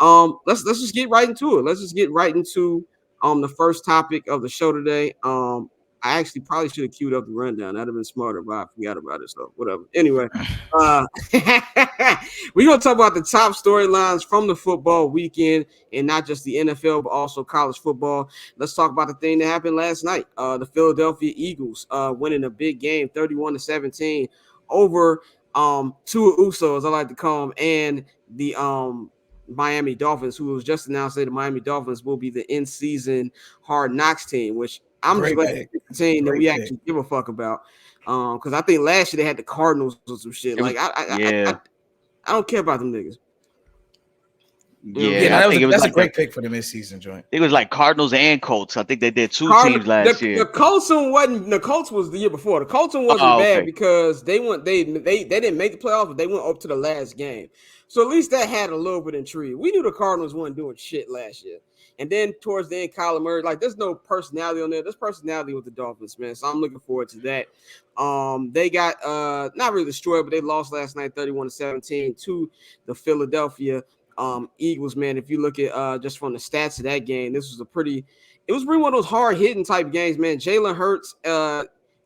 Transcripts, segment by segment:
Let's just get right into it. Let's just get right into the first topic of the show today. I actually probably should have queued up the rundown. That'd have been smarter, but I forgot about it. So whatever. Anyway, uh, we're gonna talk about the top storylines from the football weekend, and not just the NFL, but also college football. Let's talk about the thing that happened last night. The Philadelphia Eagles winning a big game, 31-17, over Tua Uso, as I like to call him, and the Miami Dolphins, who was just announced that the Miami Dolphins will be the in-season Hard Knocks team, which I'm just Great glad pick. it's a team that Great we pick. actually give a fuck about. Because I think last year they had the Cardinals or some shit. It Like was yeah, I don't care about them niggas. You know what I'm Yeah, yeah. no, I saying? think it was that's a like the great pick for the midseason joint. it was like Cardinals and Colts. I think they did two Cardinal, teams last the year. Colts one wasn't the Colts was the year before. The Colts one wasn't Oh, bad okay. because they didn't make the playoffs, but they went up to the last game. So at least that had a little bit of intrigue. We knew the Cardinals weren't doing shit last year. And then towards the end, Kyler Murray, like there's no personality on there. There's personality with the Dolphins, man. So I'm looking forward to that. They got not really destroyed, but they lost last night 31-17 to the Philadelphia Eagles, man. If you look at just from the stats of that game, this was it was really one of those hard hitting type games, man. Jalen Hurts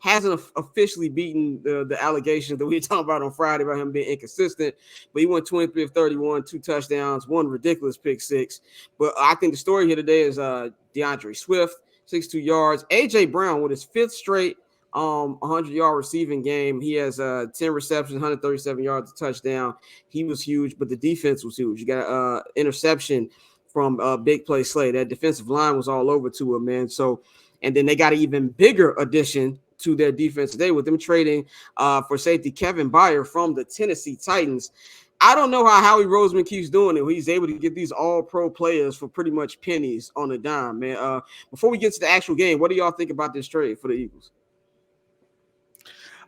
hasn't officially beaten the allegations that we were talking about on Friday about him being inconsistent, but he went 23 of 31, 2 touchdowns, one ridiculous pick six. But I think the story here today is DeAndre Swift, 62 yards. AJ Brown with his fifth straight 100-yard receiving game. He has 10 receptions, 137 yards, a touchdown. He was huge, but the defense was huge. You got interception from Big Play Slay. That defensive line was all over to him, man. So, and then they got an even bigger addition to their defense today with them trading for safety Kevin Byard from the Tennessee Titans. I don't know how Howie Roseman keeps doing it. He's able to get these all-pro players for pretty much pennies on a dime, man. Before we get to the actual game, what do y'all think about this trade for the Eagles?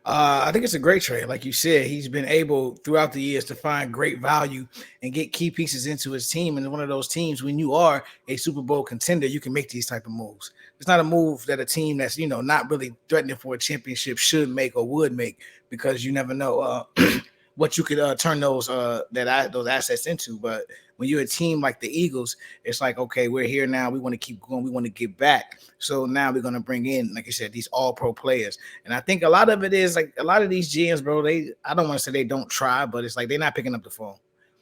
I think it's a great trade. Like you said, he's been able throughout the years to find great value and get key pieces into his team. And one of those teams, when you are a Super Bowl contender, you can make these type of moves. It's not a move that a team that's, not really threatening for a championship should make or would make, because you never know what you could turn those assets into. But when you're a team like the Eagles, it's like, okay, we're here now. We want to keep going. We want to get back. So now we're going to bring in, like you said, these all-pro players. And I think a lot of it is like a lot of these GMs, bro, I don't want to say they don't try, but it's like they're not picking up the phone.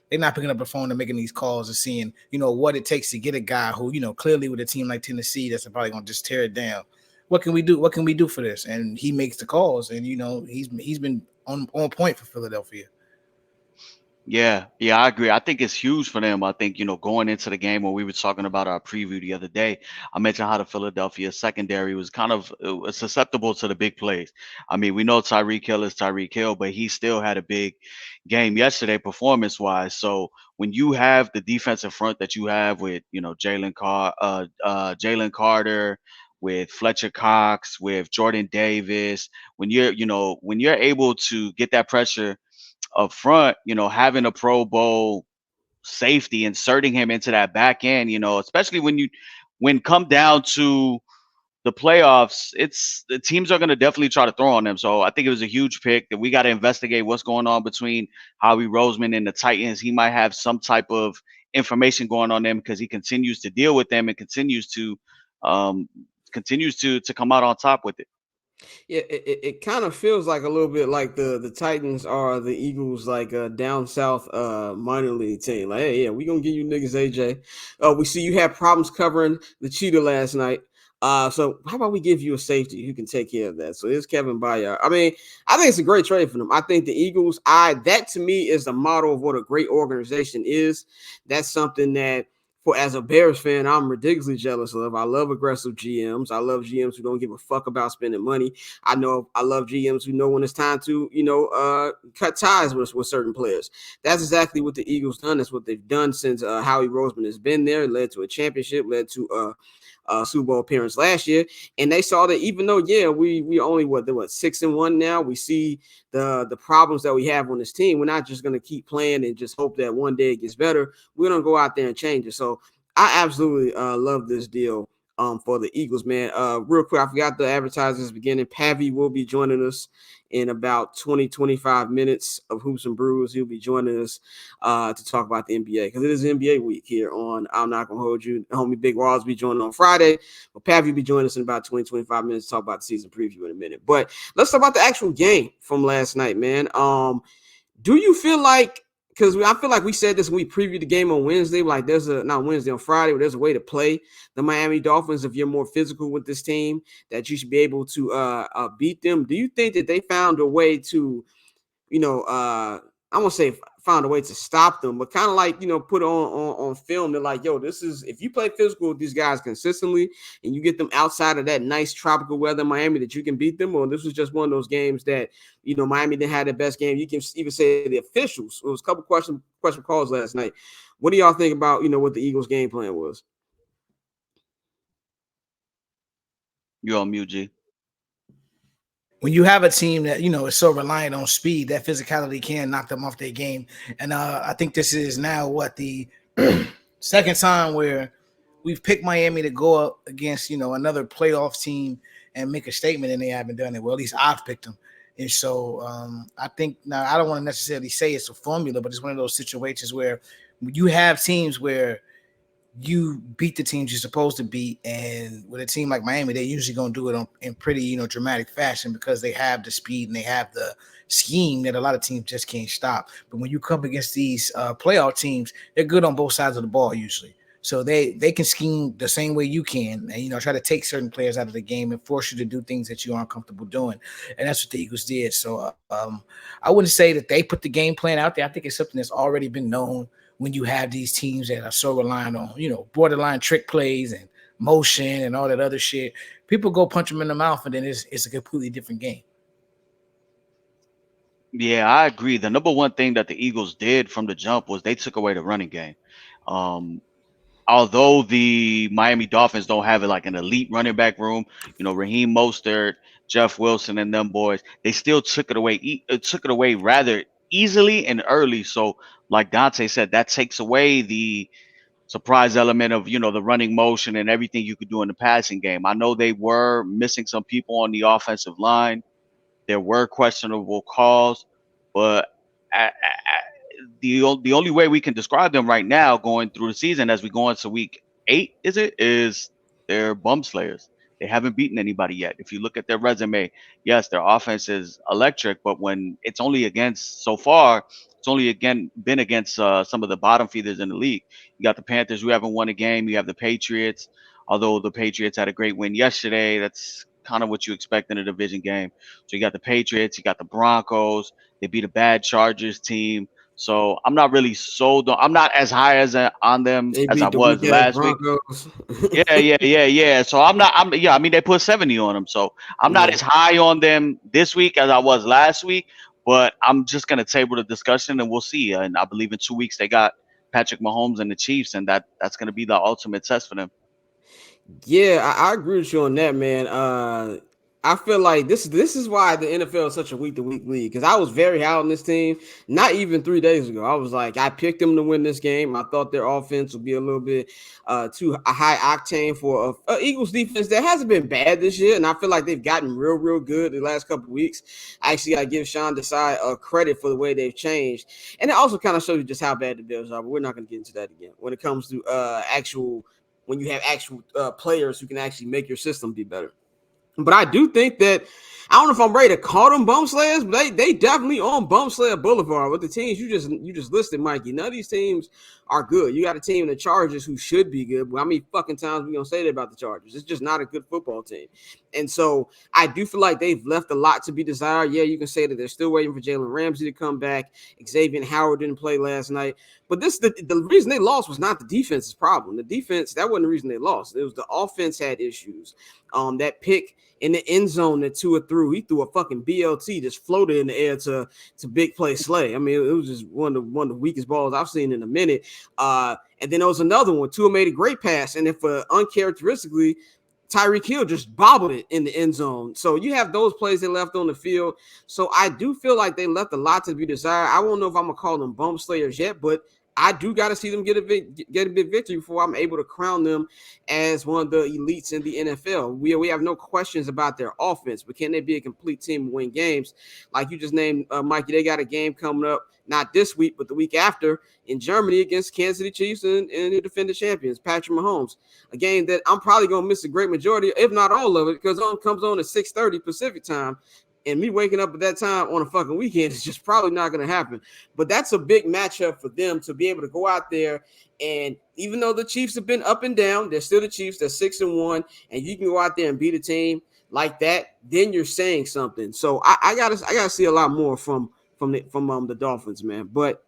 They're not picking up the phone and making these calls and seeing, what it takes to get a guy who, clearly with a team like Tennessee that's probably going to just tear it down. What can we do? What can we do for this? And he makes the calls, and he's been on point for Philadelphia. Yeah, I agree. I think it's huge for them. I think, going into the game when we were talking about our preview the other day, I mentioned how the Philadelphia secondary was kind of susceptible to the big plays. I mean, we know Tyreek Hill is Tyreek Hill, but he still had a big game yesterday performance-wise. So when you have the defensive front that you have with, Jalen Carter, with Fletcher Cox, with Jordan Davis, when you're able to get that pressure up front, having a Pro Bowl safety, inserting him into that back end, especially when come down to the playoffs, it's the teams are going to definitely try to throw on them. So I think it was a huge pick that we got to investigate what's going on between Howie Roseman and the Titans. He might have some type of information going on them because he continues to deal with them and um, continues to come out on top with it. Yeah, it kind of feels like a little bit like the Titans are the Eagles, like a down south minor league team. Like, hey, yeah, we gonna give you niggas AJ. We see you had problems covering the cheetah last night. So how about we give you a safety who can take care of that? So here's Kevin Byard. I mean, I think it's a great trade for them. I think the Eagles, that to me is the model of what a great organization is. That's something that as a Bears fan, I'm ridiculously jealous of. I love aggressive GMs. I love GMs who don't give a fuck about spending money. I love GMs who know when it's time to, cut ties with certain players. That's exactly what the Eagles done. That's what they've done since Howie Roseman has been there. It led to a championship, led to Super Bowl appearance last year, and they saw that even though we only what 6-1 now, we see the problems that we have on this team. We're not just going to keep playing and just hope that one day it gets better. We're going to go out there and change it. So I absolutely love this deal for the Eagles, man. Real quick, I forgot the advertisers beginning. Pavi will be joining us in about 25 minutes of Hoops and Brews. He'll be joining us to talk about the NBA because it is NBA week here on I'm Not Gonna Hold You. Homie Big Walls will be joining on Friday, but Pavi will be joining us in about 25 minutes to talk about the season preview in a minute. But let's talk about the actual game from last night, man. Do you feel like, because I feel like we said this when we previewed the game on Wednesday, like not Wednesday, on Friday, where there's a way to play the Miami Dolphins if you're more physical with this team, that you should be able to beat them. Do you think that they found a way to, I won't say found a way to stop them, but kind of like, put on film. They're like, yo, this is, if you play physical with these guys consistently and you get them outside of that nice tropical weather in Miami, that you can beat them? Or this was just one of those games that, Miami didn't have the best game. You can even say the officials. It was a couple question calls last night. What do y'all think about, what the Eagles game plan was? You're on mute, G. When you have a team that, is so reliant on speed, that physicality can knock them off their game. And I think this is now the second time where we've picked Miami to go up against, another playoff team and make a statement, and they haven't done it. Well, at least I've picked them. And so I think, now I don't want to necessarily say it's a formula, but it's one of those situations where you have teams where you beat the teams you're supposed to beat, and with a team like Miami, they're usually going to do it in pretty, dramatic fashion because they have the speed and they have the scheme that a lot of teams just can't stop. But when you come against these playoff teams, they're good on both sides of the ball usually. So they can scheme the same way you can and, try to take certain players out of the game and force you to do things that you aren't comfortable doing. And that's what the Eagles did. So I wouldn't say that they put the game plan out there. I think it's something that's already been known when you have these teams that are so reliant on, borderline trick plays and motion and all that other shit. People go punch them in the mouth, and then it's a completely different game. Yeah, I agree. The number one thing that the Eagles did from the jump was they took away the running game. Although the Miami Dolphins don't have like an elite running back room, Raheem Mostert, Jeff Wilson, and them boys, they still took it away rather easily and early. So, like Dante said, that takes away the surprise element of the running motion and everything you could do in the passing game. I know they were missing some people on the offensive line. There were questionable calls, but the only way we can describe them right now going through the season as we go into week 8 is they're bum slayers. They haven't beaten anybody yet. If you look at their resume, yes, their offense is electric, but when it's only against, so far, it's only been against some of the bottom feeders in the league. You got the Panthers, who haven't won a game. You have the Patriots, although the Patriots had a great win yesterday. That's kind of what you expect in a division game. So you got the Patriots, you got the Broncos. They beat a bad Chargers team. So I'm not really sold on. I'm not as high on them They as I beat the was weak-ass last week. Broncos. Yeah. So I mean, they put 70 on them. So I'm not as high on them this week as I was last week. But I'm just gonna table the discussion and we'll see. And I believe in 2 weeks they got Patrick Mahomes and the Chiefs, and that's gonna be the ultimate test for them. Yeah, I agree with you on that, man. I feel like this is why the NFL is such a week-to-week league, because I was very high on this team not even 3 days ago. I was like, I picked them to win this game. I thought their offense would be a little bit too high octane for a Eagles defense that hasn't been bad this year, and I feel like they've gotten real good the last couple of weeks. I actually got to give Sean Desai credit for the way they've changed, and it also kind of shows you just how bad the Bills are. But we're not going to get into that again when it comes to when you have actual players who can actually make your system be better. But I do think that, I don't know if I'm ready to call them bum slayers, but they definitely on bum slayer boulevard with the teams you just listed, Mikey. None of these teams are good. You got a team in the Chargers who should be good, but how many fucking times we gonna say that about the Chargers? It's just not a good football team. And so I do feel like they've left a lot to be desired. Yeah, you can say that they're still waiting for Jalen Ramsey to come back. Xavier Howard didn't play last night. But the reason they lost was not the defense's problem. The defense, that wasn't the reason they lost. It was the offense had issues. That pick in the end zone that Tua threw, he threw a fucking BLT, just floated in the air to big play Slay. I mean, it was just one of the weakest balls I've seen in a minute. And then there was another one. Tua made a great pass, and if uncharacteristically, Tyreek Hill just bobbled it in the end zone. So you have those plays they left on the field. So I do feel like they left a lot to be desired. I won't know if I'm going to call them bump slayers yet, but I do got to see them get a big victory before I'm able to crown them as one of the elites in the NFL. We have no questions about their offense, but can they be a complete team and win games? Like you just named, Mikey, they got a game coming up, not this week, but the week after in Germany against Kansas City Chiefs and the defending champions, Patrick Mahomes. A game that I'm probably going to miss a great majority, if not all of it, because it comes on at 6:30 Pacific time. And me waking up at that time on a fucking weekend is just probably not going to happen. But that's a big matchup for them to be able to go out there. And even though the Chiefs have been up and down, they're still the Chiefs. They're 6-1, and you can go out there and beat a team like that. Then you're saying something. So I gotta see a lot more from the Dolphins, man. But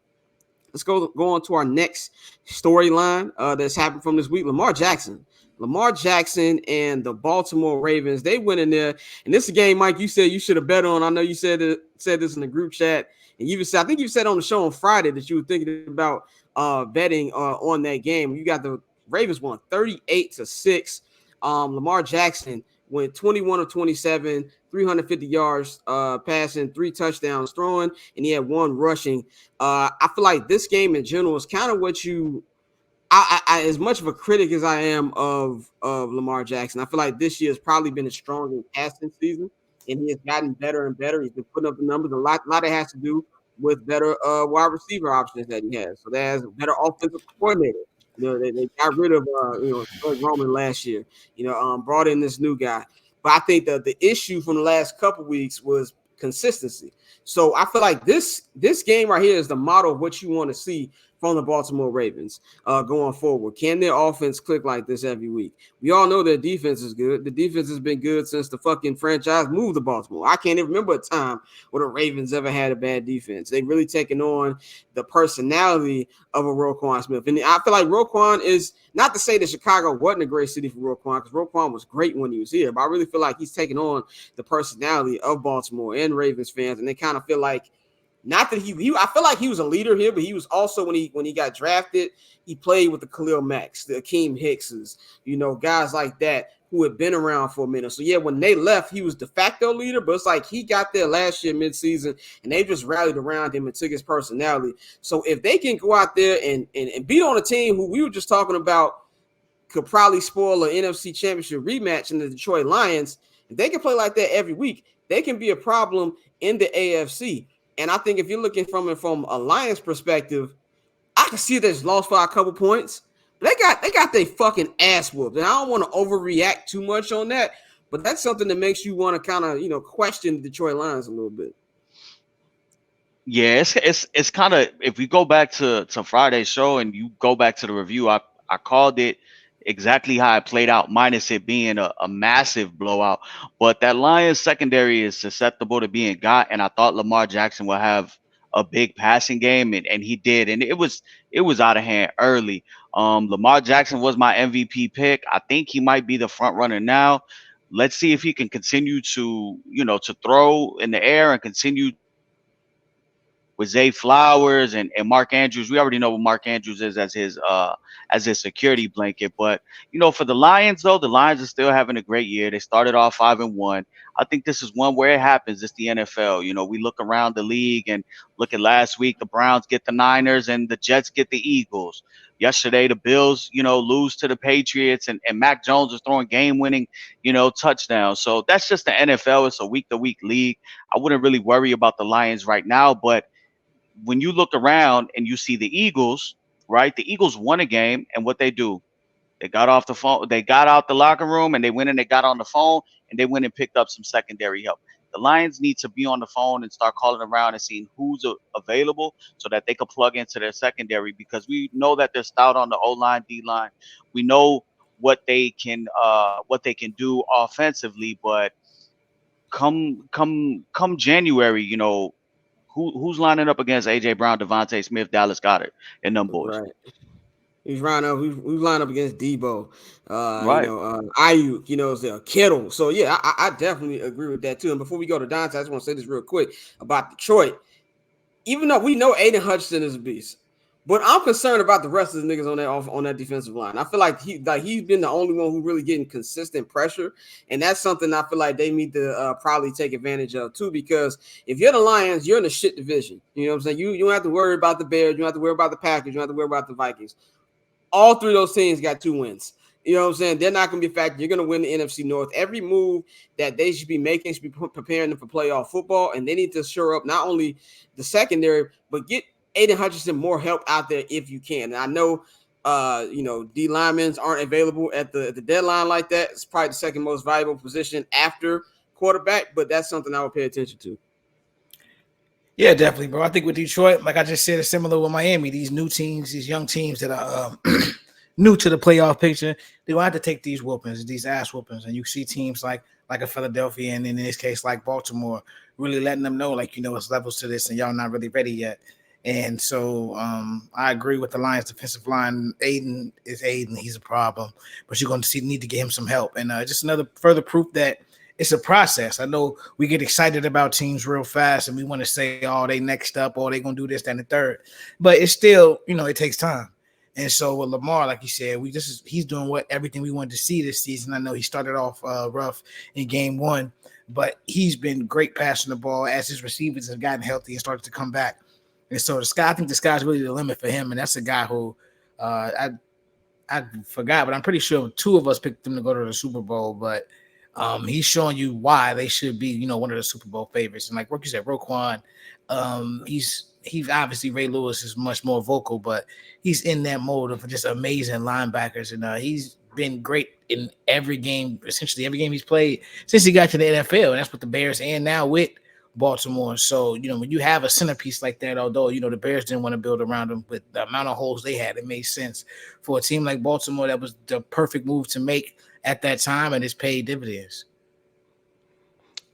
let's go on to our next storyline that's happened from this week. Lamar Jackson and the Baltimore Ravens, they went in there. And this is a game, Mike, you said you should have bet on. I know you said this in the group chat. And I think you said on the show on Friday that you were thinking about betting on that game. You got the Ravens won 38-6. Lamar Jackson went 21 of 27, 350 yards passing, 3 touchdowns throwing, and he had 1 rushing. I feel like this game in general is kind of what you I as much of a critic as I am of Lamar Jackson, I feel like this year has probably been a stronger passing season, and he has gotten better and better. He's been putting up the numbers. A lot of it has to do with better wide receiver options that he has. So that has a better offensive coordinator. They got rid of Greg Roman last year. Brought in this new guy. But I think the issue from the last couple weeks was consistency. So I feel like this game right here is the model of what you want to see from the Baltimore Ravens going forward. Can their offense click like this every week? We all know their defense is good. The defense has been good since the fucking franchise moved to Baltimore. I can't even remember a time where the Ravens ever had a bad defense. They've really taken on the personality of a Roquan Smith. And I feel like Roquan is, not to say that Chicago wasn't a great city for Roquan, because Roquan was great when he was here, but I really feel like he's taken on the personality of Baltimore and Ravens fans, and they kind of feel like, not that he I feel like he was a leader here, but he was also, when he got drafted, he played with the Khalil Macks, the Akeem Hickses, guys like that who had been around for a minute. So yeah, when they left, he was de facto leader, but it's like he got there last year midseason, and they just rallied around him and took his personality. So if they can go out there and beat on a team who we were just talking about could probably spoil an NFC Championship rematch in the Detroit Lions, if they can play like that every week, they can be a problem in the AFC. And I think if you're looking from a Lions perspective, I can see this lost by a couple points. But they got their fucking ass whooped. And I don't want to overreact too much on that, but that's something that makes you want to kind of, question the Detroit Lions a little bit. Yeah, it's kind of, if we go back to Friday's show and you go back to the review, I called it exactly how it played out, minus it being a massive blowout. But that Lions secondary is susceptible to being got, and I thought Lamar Jackson would have a big passing game, and he did, and it was out of hand early. Lamar Jackson was my MVP pick. I think he might be the front runner now. Let's see if he can continue to throw in the air and continue with Zay Flowers and Mark Andrews. We already know what Mark Andrews is as his security blanket. But for the Lions, though, the Lions are still having a great year. They started off 5-1. I think this is one where it happens. It's the NFL. We look around the league and look at last week. The Browns get the Niners and the Jets get the Eagles. Yesterday, the Bills, lose to the Patriots, and Mac Jones is throwing game-winning, touchdowns. So that's just the NFL. It's a week-to-week league. I wouldn't really worry about the Lions right now, but when you look around and you see the Eagles, right? The Eagles won a game, and what they do, they got off the phone, they got out the locker room, and they went and they got on the phone, and they went and picked up some secondary help. The Lions need to be on the phone and start calling around and seeing who's available so that they can plug into their secondary, because we know that they're stout on the O-line, D-line. We know what they can do offensively, but come January, who's lining up against AJ Brown, Devontae Smith, Dallas Goedert, and them boys? Right. He's lining up. He's lined up against Debo. Right. Ayuk. Is Kittle. So yeah, I definitely agree with that too. And before we go to Dante, I just want to say this real quick about Detroit. Even though we know Aiden Hutchinson is a beast, But I'm concerned about the rest of the niggas on that defensive line. I feel like he's been the only one who really getting consistent pressure, and that's something I feel like they need to probably take advantage of too. Because if you're the Lions, you're in the shit division. You know what I'm saying? You don't have to worry about the Bears, you don't have to worry about the Packers, you don't have to worry about the Vikings. All three of those teams got 2 wins. You know what I'm saying? They're not going to be a factor. You're going to win the NFC North. Every move that they should be making should be preparing them for playoff football, and they need to shore up not only the secondary, but get Aiden Hutchinson more help out there if you can. And I know, D linemen aren't available at the deadline like that. It's probably the second most valuable position after quarterback, but that's something I would pay attention to. Yeah, definitely, bro. I think with Detroit, like I just said, it's similar with Miami. These new teams, these young teams that are new to the playoff picture, they will have to take these whoopings, these ass whoopings. And you see teams like a Philadelphia, and in this case, like Baltimore, really letting them know, like, it's levels to this, and y'all not really ready yet. And so I agree with the Lions defensive line. Aiden. He's a problem, but you're going to need to get him some help. And just another further proof that it's a process. I know we get excited about teams real fast and we want to say, oh, they next up, or they going to do this, that, and the third. But it's still, it takes time. And so with Lamar, like you said, he's doing everything we wanted to see this season. I know he started off rough in game 1, but he's been great passing the ball as his receivers have gotten healthy and started to come back. And so I think the sky's really the limit for him. And that's a guy who I forgot, but I'm pretty sure 2 of us picked him to go to the Super Bowl. But he's showing you why they should be, one of the Super Bowl favorites. And like you said, Roquan, he's obviously Ray Lewis is much more vocal, but he's in that mode of just amazing linebackers. And he's been great in every game, essentially every game he's played since he got to the NFL. And that's with the Bears and now with Baltimore. So, when you have a centerpiece like that, although, the Bears didn't want to build around him with the amount of holes they had, it made sense for a team like Baltimore. That was the perfect move to make at that time, and it's paid dividends.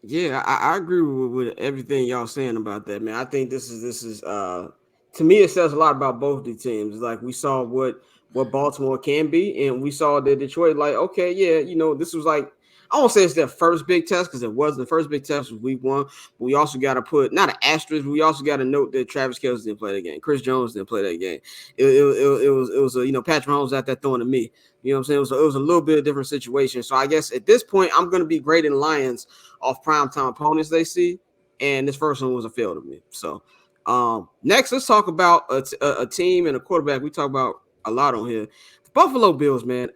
Yeah, I agree with everything y'all saying about that, man. I think this is to me it says a lot about both the teams. Like we saw what Baltimore can be, and we saw that Detroit, like, okay, yeah, this was like, I won't say it's their first big test because it wasn't. The first big test was week 1, but we also got to put not an asterisk. We also got to note that Travis Kelce didn't play that game. Chris Jones didn't play that game. It was Patrick Mahomes out there throwing to me. You know what I'm saying? It was a little bit of a different situation. So I guess at this point, I'm going to be grading Lions off primetime opponents they see, and this first one was a fail to me. So next, let's talk about a team and a quarterback we talk about a lot on here. The Buffalo Bills, man.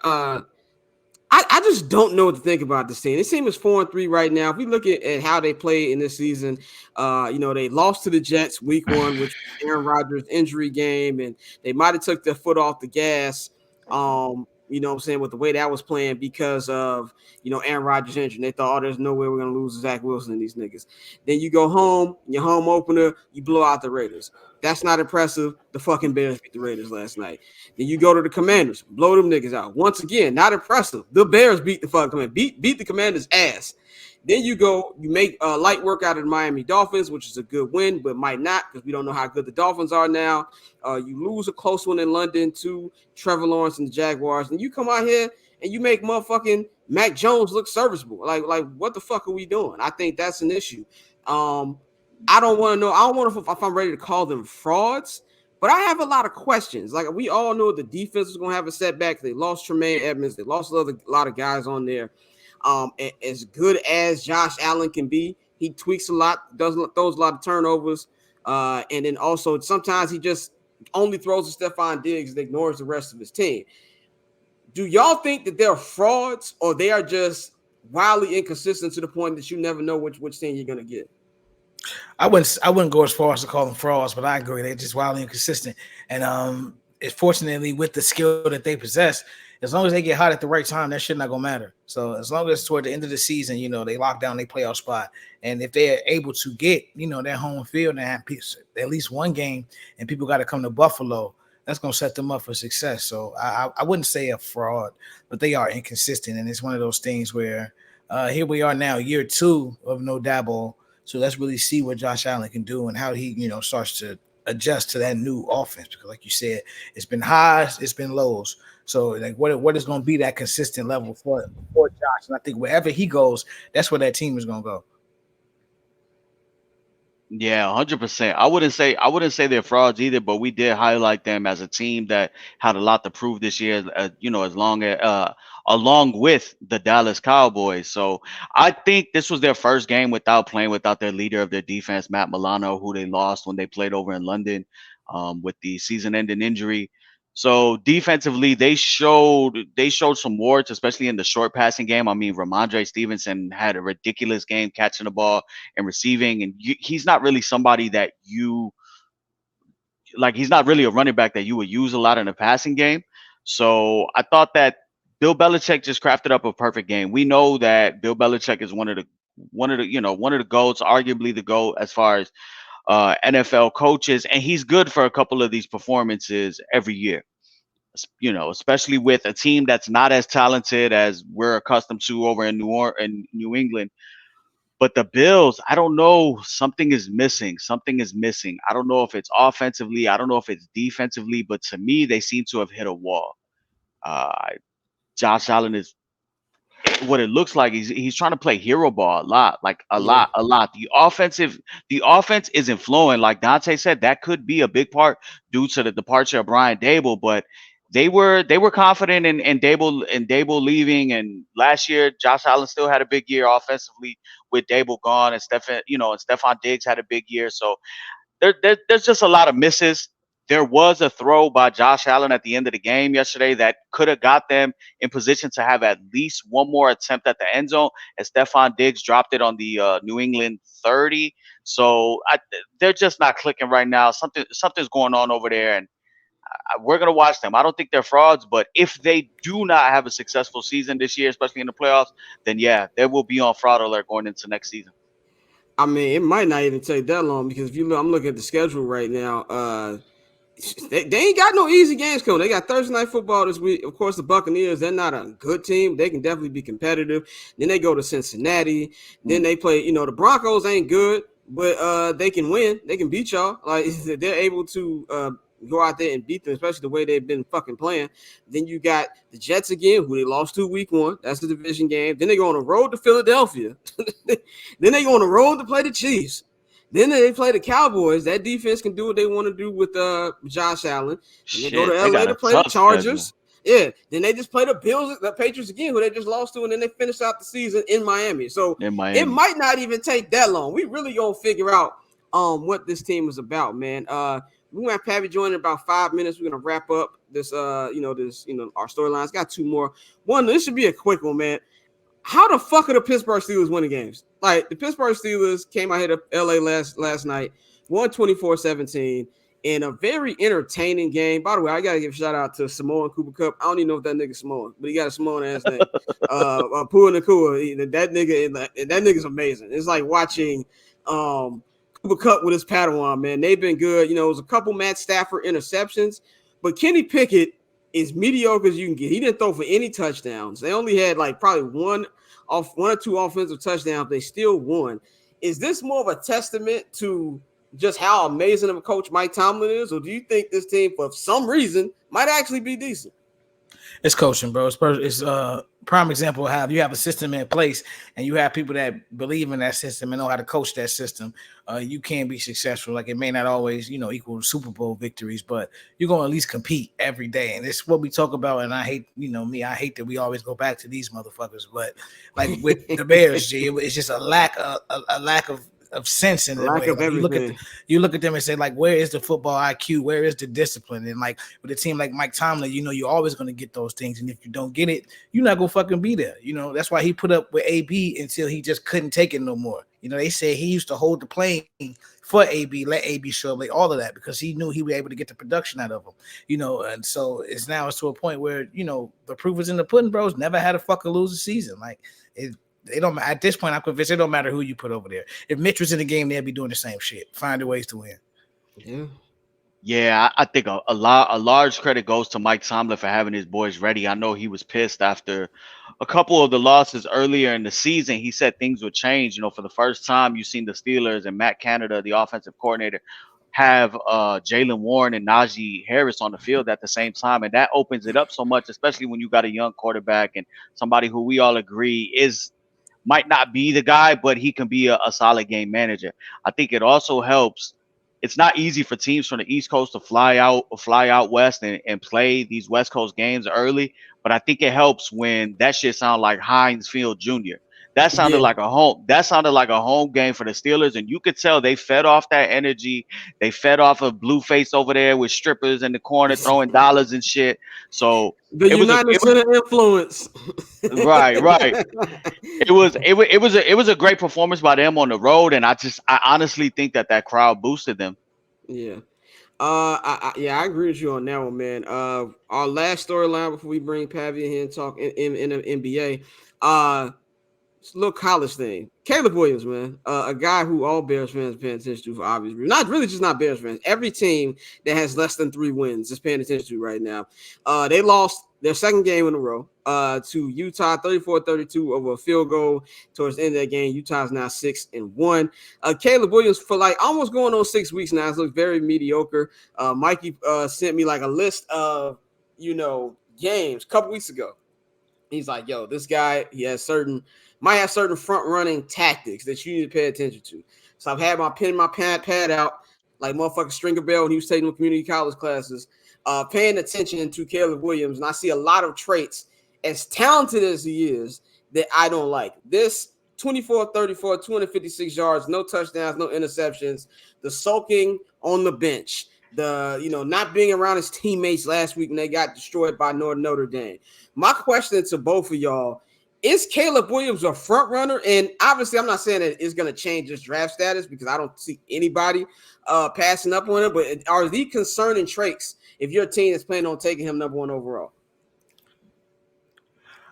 I just don't know what to think about this team. This team is 4-3 right now. If we look at how they played in this season, they lost to the Jets week 1, which was Aaron Rodgers' injury game, and they might have took their foot off the gas. What I'm saying, with the way that was playing because of, Aaron Rodgers' injury. They thought, oh, there's no way we're going to lose Zach Wilson and these niggas. Then you go home, your home opener, you blow out the Raiders. That's not impressive. The fucking Bears beat the Raiders last night. Then you go to the Commanders, blow them niggas out. Once again, not impressive. The Bears beat the fucking Commanders, beat the Commanders' ass. Then you make light work out of the Miami Dolphins, which is a good win, but might not because we don't know how good the Dolphins are now. You lose a close one in London to Trevor Lawrence and the Jaguars, and you come out here and you make motherfucking Mac Jones look serviceable. Like what the fuck are we doing? I think that's an issue. I don't want to know. I don't want to if I'm ready to call them frauds, but I have a lot of questions. Like we all know the defense is going to have a setback. They lost Tremaine Edmonds. They lost a lot of guys on there. As good as Josh Allen can be, he tweaks a lot, throws a lot of turnovers, and then also sometimes he just only throws to Stephon Diggs and ignores the rest of his team. Do y'all think that they're frauds or they are just wildly inconsistent to the point that you never know which team you're gonna get? I wouldn't go as far as to call them frauds, but I agree they're just wildly inconsistent. And fortunately, with the skill that they possess, as long as they get hot at the right time, that shit not gonna matter. So as long as toward the end of the season, they lock down their playoff spot, and if they're able to get their home field and have at least one game, and people got to come to Buffalo, that's gonna set them up for success. So I wouldn't say a fraud, but they are inconsistent, and it's one of those things where here we are now, year 2 of no Dabo. So let's really see what Josh Allen can do and how he starts to adjust to that new offense, because like you said, it's been highs, it's been lows. So like what is going to be that consistent level for Josh? And I think wherever he goes, that's where that team is going to go. Yeah, 100%. I wouldn't say they're frauds either, but we did highlight them as a team that had a lot to prove this year. As long as along with the Dallas Cowboys. So I think this was their first game without playing without their leader of their defense, Matt Milano, who they lost when they played over in London with the season-ending injury. So defensively, they showed some warts, especially in the short passing game. I mean, Ramondre Stevenson had a ridiculous game catching the ball and receiving, and he's not really somebody that you like. He's not really a running back that you would use a lot in the passing game. So I thought that Bill Belichick just crafted up a perfect game. We know that Bill Belichick is one of the goats, arguably the GOAT as far as NFL coaches, and he's good for a couple of these performances every year. Especially with a team that's not as talented as we're accustomed to over in New England. But the Bills, I don't know, something is missing. Something is missing. I don't know if it's offensively, I don't know if it's defensively, but to me, they seem to have hit a wall. Uh, Josh Allen is what it looks like. He's trying to play hero ball a lot, like a Yeah. lot, a lot. The offense isn't flowing. Like Dante said, that could be a big part due to the departure of Brian Dable, but they were confident in Dable leaving, and last year Josh Allen still had a big year offensively with Dable gone, and Stephon Diggs had a big year. So there's just a lot of misses. There was a throw by Josh Allen at the end of the game yesterday that could have got them in position to have at least one more attempt at the end zone, and Stephon Diggs dropped it on the New England 30. So they're just not clicking right now. Something's going on over there, and we're gonna watch them. I don't think they're frauds, but if they do not have a successful season this year, especially in the playoffs, then yeah, they will be on fraud alert going into next season. I mean, it might not even take that long because if you look, I'm looking at the schedule right now. They ain't got no easy games coming. They got Thursday night football this week. Of course, the Buccaneers, they're not a good team. They can definitely be competitive. Then they go to Cincinnati. Then Mm. they play, the Broncos ain't good, but they can win. They can beat y'all. Like they're able to go out there and beat them, especially the way they've been fucking playing. Then you got the Jets again, who they lost to week one. That's the division game. Then they go on the road to Philadelphia. Then they go on the road to play the Chiefs. Then they play the Cowboys. That defense can do what they want to do with Josh Allen. And they go to Shit, they LA got to a play the tough schedule Chargers. Yeah. Then they just play the Bills, the Patriots again, who they just lost to, and then they finish out the season in Miami. So in it Miami. might not even take that long. We really gonna figure out what this team is about, man. We're gonna have Pappy join in about 5 minutes. We're gonna wrap up this our storylines. Got two more. One, this should be a quick one, man. How the fuck are the Pittsburgh Steelers winning games? Like the Pittsburgh Steelers came out here to LA last night, won 24-17 in a very entertaining game. By the way, I gotta give a shout out to Samoan Cooper Cup. I don't even know if that nigga's Samoan, but he got a Samoan ass name. Pua Nakua. That nigga's amazing. It's like watching Cooper Cup with his Padawan, man. They've been good. It was a couple Matt Stafford interceptions, but Kenny Pickett is mediocre as you can get. He didn't throw for any touchdowns. They only had like probably one or two offensive touchdowns. They still won. Is this more of a testament to just how amazing of a coach Mike Tomlin is, or do you think this team, for some reason, might actually be decent? It's coaching, bro. It's prime example of how you have a system in place and you have people that believe in that system and know how to coach that system. You can be successful. Like it may not always, equal Super Bowl victories, but you're going to at least compete every day. And it's what we talk about. And I hate, I hate that we always go back to these motherfuckers. But like with the Bears, G, it's just a lack of sense in the Lack way. of Like everything. you look at them and say, like, where is the football IQ? Where is the discipline? And like with a team like Mike Tomlin, you're always going to get those things. And if you don't get it, you're not going to fucking be there. That's why he put up with AB until he just couldn't take it no more. They say he used to hold the plane for AB, let AB show up, like all of that, because he knew he was able to get the production out of him. And so it's to a point where, the proof is in the pudding, bros. Never had a fucking losing season. Like they don't, at this point, I'm convinced it don't matter who you put over there. If Mitch was in the game, they'd be doing the same shit, finding ways to win. Yeah. Yeah, I think a large credit goes to Mike Tomlin for having his boys ready. I know he was pissed after a couple of the losses earlier in the season. He said things would change. For the first time, you've seen the Steelers and Matt Canada, the offensive coordinator, have Jalen Warren and Najee Harris on the field at the same time, and that opens it up so much, especially when you got a young quarterback and somebody who we all agree is might not be the guy, but he can be a solid game manager. I think it also helps. It's not easy for teams from the East Coast to fly out west and play these West Coast games early. But I think it helps when that shit sounds like Heinz Field Jr. That sounded Yeah. like a home. That sounded like a home game for the Steelers, and you could tell they fed off that energy. They fed off of Blueface over there with strippers in the corner throwing dollars and shit. So The United it was Center influence. right, right. It was a great performance by them on the road, and I honestly think that crowd boosted them. Yeah. Yeah, I agree with you on that one, man. Our last storyline before we bring Pavia here and talk in the NBA. It's a little college thing. Caleb Williams, man, a guy who all Bears fans are paying attention to for obvious reasons. Not really just not Bears fans. Every team that has less than 3 wins is paying attention to right now. They lost their second game in a row to Utah 34-32 over a field goal towards the end of that game. Utah's now 6-1. Caleb Williams, for like almost going on 6 weeks now, has looked very mediocre. Mikey sent me like a list of, games a couple weeks ago. He's like, yo, this guy, might have certain front running tactics that you need to pay attention to. So I've had my pen, my pad out, like motherfucking Stringer Bell when he was taking the community college classes, paying attention to Caleb Williams. And I see a lot of traits, as talented as he is, that I don't like. This 24-34, 256 yards, no touchdowns, no interceptions, the sulking on the bench, the not being around his teammates last week when they got destroyed by Notre Dame. My question to both of y'all, is Caleb Williams a front runner? And obviously, I'm not saying that it's going to change his draft status because I don't see anybody passing up on it. But are these concerning traits if your team is planning on taking him number 1 overall?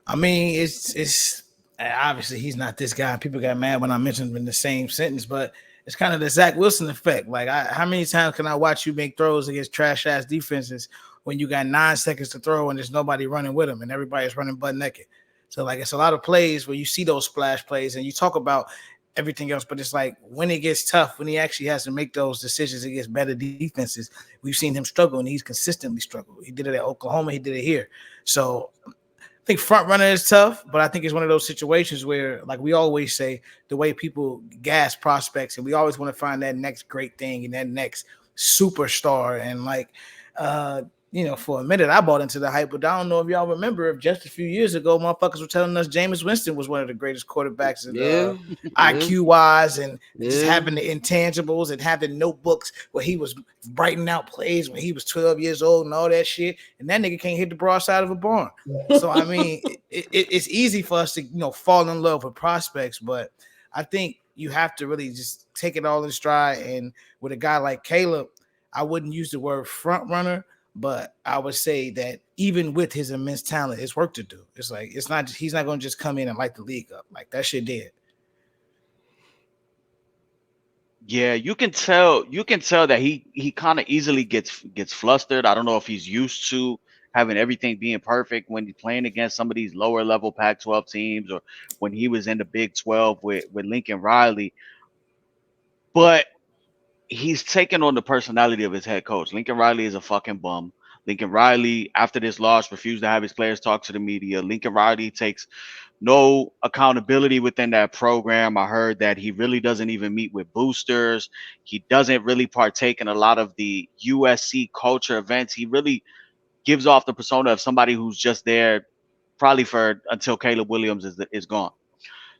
I mean, it's obviously he's not this guy. People got mad when I mentioned him in the same sentence, but it's kind of the Zach Wilson effect. Like, how many times can I watch you make throws against trash ass defenses when you got 9 seconds to throw and there's nobody running with him and everybody's running butt naked? So, like, it's a lot of plays where you see those splash plays and you talk about everything else, but it's like when it gets tough, when he actually has to make those decisions against better defenses, we've seen him struggle, and he's consistently struggled. He did it at Oklahoma. He did it here. So I think front runner is tough, but I think it's one of those situations where, like we always say, the way people gas prospects, and we always want to find that next great thing and that next superstar. And like, for a minute, I bought into the hype, but I don't know if y'all remember, if just a few years ago, motherfuckers were telling us Jameis Winston was one of the greatest quarterbacks IQ wise, and just having the intangibles and having notebooks where he was writing out plays when he was 12 years old and all that shit. And that nigga can't hit the broadside of a barn. So, I mean, it's easy for us to, fall in love with prospects, but I think you have to really just take it all in stride. And with a guy like Caleb, I wouldn't use the word front runner, but I would say that even with his immense talent, it's work to do. It's like, he's not going to just come in and light the league up. Like, that shit dead. Yeah, you can tell that he kind of easily gets flustered. I don't know if he's used to having everything being perfect when he's playing against some of these lower level Pac-12 teams, or when he was in the Big 12 with Lincoln Riley. But he's taken on the personality of his head coach. Lincoln Riley is a fucking bum. Lincoln Riley, after this loss, refused to have his players talk to the media. Lincoln Riley takes no accountability within that program. I heard that he really doesn't even meet with boosters. He doesn't really partake in a lot of the USC culture events. He really gives off the persona of somebody who's just there probably for until Caleb Williams is gone.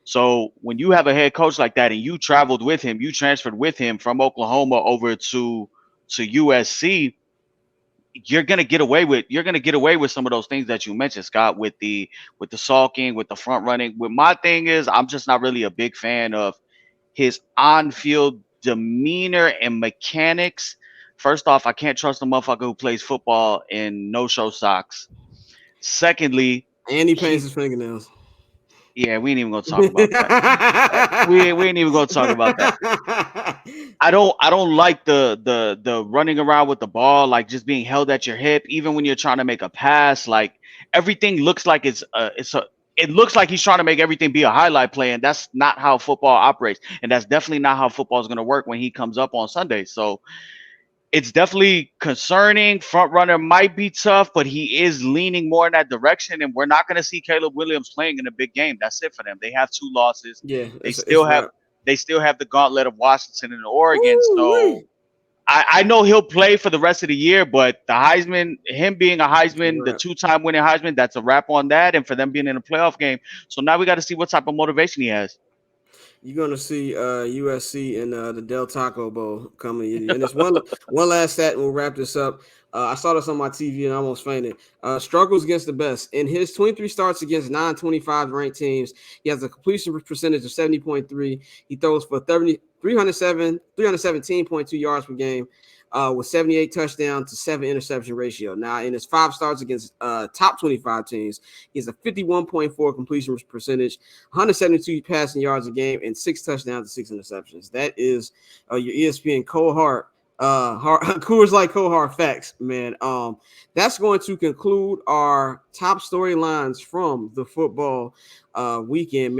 So when you have a head coach like that, and you traveled with him, you transferred with him from Oklahoma over to USC, you're gonna get away with some of those things that you mentioned, Scott, with the sulking, with the front running. With my thing is, I'm just not really a big fan of his on-field demeanor and mechanics. First off, I can't trust a motherfucker who plays football in no-show socks. Secondly, and he paints his fingernails. Yeah, we ain't even gonna talk about that. We ain't even gonna talk about that. I don't like the running around with the ball, like just being held at your hip, even when you're trying to make a pass. Like, everything looks like it looks like he's trying to make everything be a highlight play, and that's not how football operates, and that's definitely not how football is gonna work when he comes up on Sunday. So it's definitely concerning. Front runner might be tough, but he is leaning more in that direction, and we're not going to see Caleb Williams playing in a big game. That's it for them. They have 2 losses. Yeah, They it's still have wrap. they still have the gauntlet of Washington and Oregon. So Woo-wee. I know he'll play for the rest of the year, but the Heisman, him being a It's a Heisman, the wrap. 2-time winning Heisman, that's a wrap on that. And for them being in a playoff game, so now we got to see what type of motivation he has. You're gonna see USC and the Del Taco Bowl coming. And it's one last stat, and we'll wrap this up. I saw this on my TV and I almost fainted. Struggles against the best. In his 23 starts against 925 ranked teams, he has a completion percentage of 70.3. He throws for 317.2 yards per game. With 78 touchdowns to 7 interception ratio. Now, in his 5 starts against top 25 teams, he has a 51.4 completion percentage, 172 passing yards a game, and 6 touchdowns and 6 interceptions. That is your ESPN Cole Hart. Coors Light Cole Hart facts, man. That's going to conclude our top storylines from the football weekend, man.